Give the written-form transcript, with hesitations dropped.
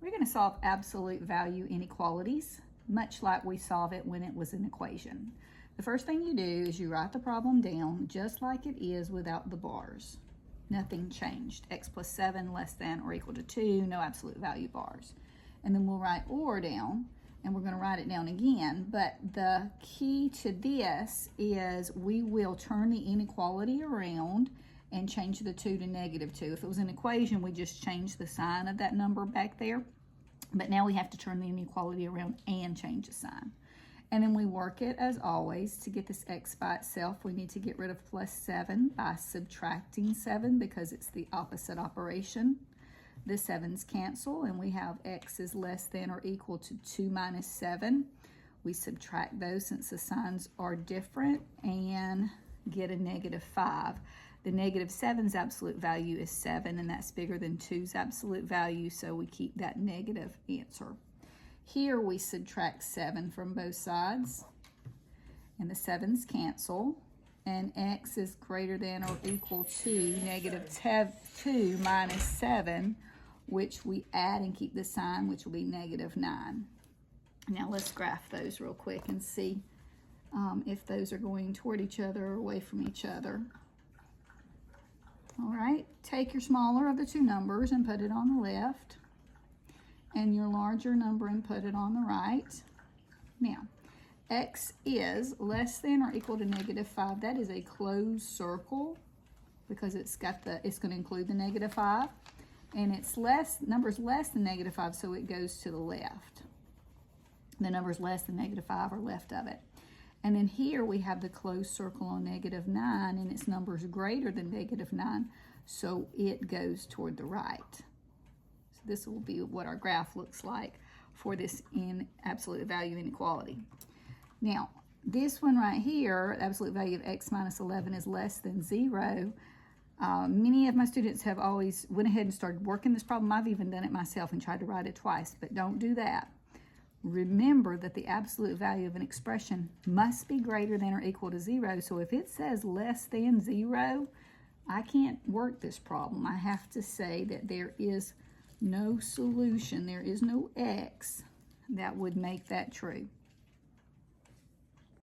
We're going to solve absolute value inequalities, much like we solve it when it was an equation. The first thing you do is you write the problem down just like it is without the bars. Nothing changed. X plus 7 less than or equal to 2, no absolute value bars. And then we'll write or down, and we're going to write it down again. But the key to this is we will turn the inequality around and change the 2 to -2. If it was an equation, we just change the sign of that number back there. But now we have to turn the inequality around and change the sign. And then we work it as always. To get this x by itself, we need to get rid of plus 7 by subtracting 7 because it's the opposite operation. The 7's cancel and we have x is less than or equal to 2 minus 7. We subtract those since the signs are different and get a -5. The -7's absolute value is 7, and that's bigger than 2's absolute value, so we keep that negative answer. Here we subtract 7 from both sides, and the 7's cancel, and x is greater than or equal to -2 minus 7, which we add and keep the sign, which will be -9. Now let's graph those real quick and see if those are going toward each other or away from each other. All right, take your smaller of the two numbers and put it on the left, and your larger number and put it on the right. Now, x is less than or equal to -5. That is a closed circle because it's going to include the -5, and it's number's less than -5, so it goes to the left. The number's less than -5 are left of it. And then here we have the closed circle on -9, and its number is greater than -9, so it goes toward the right. So this will be what our graph looks like for this absolute value inequality. Now, this one right here, the absolute value of x minus 11 is less than 0. Many of my students have always went ahead and started working this problem. I've even done it myself and tried to write it twice, but don't do that. Remember that the absolute value of an expression must be greater than or equal to 0. So if it says less than 0, I can't work this problem. I have to say that there is no solution, there is no x that would make that true.